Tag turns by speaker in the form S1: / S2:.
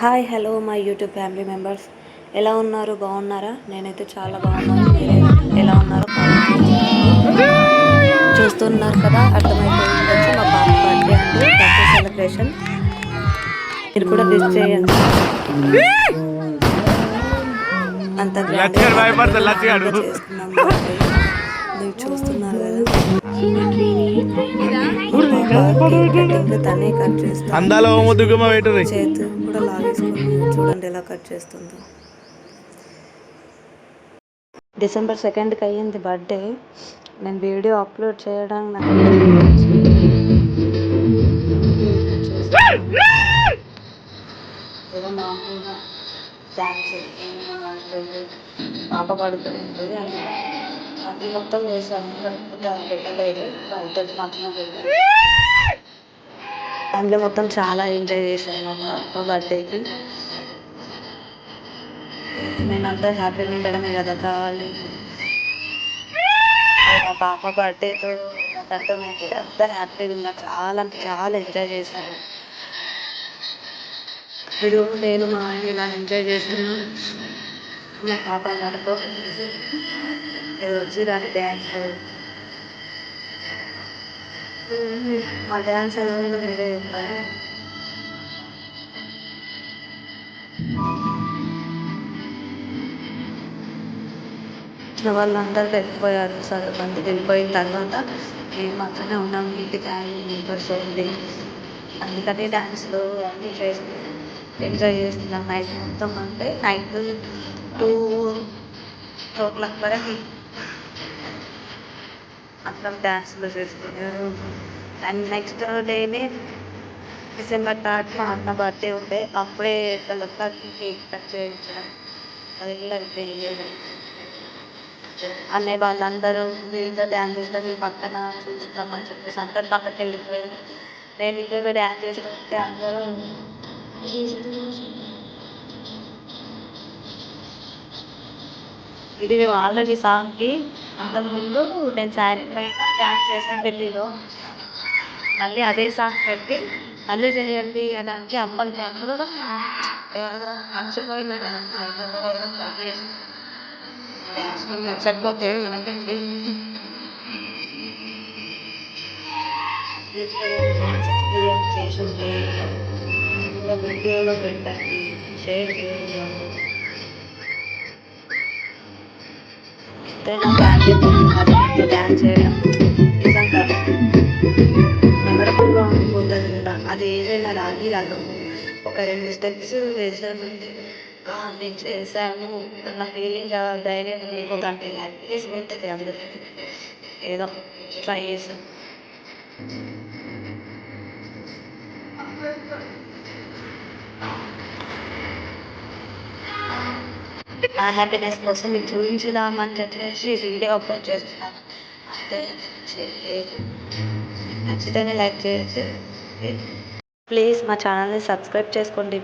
S1: Hi hello my YouTube family members, ఎలా ఉన్నారు? బాగున్నారా? నేనైతే చాలా బాగున్నాను. మీరే ఎలా ఉన్నారో కామెంట్ చేయండి. చూస్తున్నారు కదా, అర్థమైపోయి ఉండొచ్చు మా పాప బర్త్డే అండి, బర్త్డే సెలబ్రేషన్. మీరు కూడా విష్ చేయండి. అంత గ్రాండ్గా చేసుకున్నాం బర్త్డే. మీరు చూస్తున్నారు కదా, కటింగ్ తనే కట్ చేస్తాను. చేతి కూడా లాగేసుకుని చూడండి ఎలా కట్ చేస్తుందో. డిసెంబర్ 2కి అయ్యింది బర్త్డే. నేను వీడియో అప్లోడ్ చేయడానికి నాకు ఏదో మామూలుగా డాన్స్ పాప పడుతుంది అది మొత్తం వేసాను, పెట్టలేదు బయట మాత్రం పెట్టాను. అందులో మొత్తం చాలా ఎంజాయ్ చేశాను మా పాప బర్త్డేకి. నేనంతా హ్యాపీగా ఉండడమే కదా కావాలి. మా పాప బర్త్డేతో నాకు అర్థమైంది, అంతా హ్యాపీగా ఉన్నా, చాలా అంటే చాలా ఎంజాయ్ చేశాను. ఇప్పుడు నేను మా ఆయన ఇలా ఎంజాయ్ చేస్తున్నాను. మా పాప నాతో వచ్చి దాని డ్యాన్స్ మా డ్యాన్స్ మీరే చెప్పారు. వాళ్ళందరూ వెళ్ళిపోయారు. సగం మంది వెళ్ళిపోయిన తర్వాత మేము మాత్రమే ఉన్నాం. ఇంటికి నేబర్స్ ఉంది, అందుకని డ్యాన్స్లో అన్నీ చేసి ఎంజాయ్ చేస్తున్నాం. నైట్ మొత్తం అంటే నైట్ 2 o'clock వరకు అందరం డ్యాన్స్లో చేస్తున్నాం. అండ్ నెక్స్ట్ డేనే December 3rd మా అన్న బర్త్డే ఉండే, అప్పుడే కేక్ కట్ చేయించడం అది అన్నయ్య వాళ్ళందరూ వీళ్ళతో డ్యాన్స్ చేస్తారు, పక్కన చూస్తామని చెప్పేసి అందరు పక్కకి వెళ్ళిపోయారు. నేను ఇంట్లో డ్యాన్స్ చేస్తుంటే అందరూ ఇది మేము ఆల్రెడీ సాంగ్కి అంతకుముందు నేను శారీ పైన డ్యాన్స్ చేసాను ఢిల్లీలో. మళ్ళీ అదే సాంగ్ పెట్టి మళ్ళీ చేయండి అని అంటే అమ్మలు సరిపోతే చేసింది వీడియోలో పెట్టండి, షేర్ చేయండి. డ్యాన్స్ చేయడం నిజంగా మెమరబుల్గా ఉండిపోతుంది కూడా. అది ఏదైనా రాగి రాదు, ఒక 2 స్టెప్స్ వేసాను, నేను చేశాను నా ఫీలింగ్ ధైర్యం లేకపోతే అట్లీస్ట్ ఉంటుంది అందరికీ. ఏదో ట్రై చేశాను. నా హ్యాపీనెస్ కోసం మీకు చూపించుదామని చెప్పేసి వీడియో అప్లోడ్ చేస్తున్నాను. అయితే ఖచ్చితంగా లైక్ చేసి ప్లీజ్ మా ఛానల్ని సబ్స్క్రైబ్ చేసుకోండి.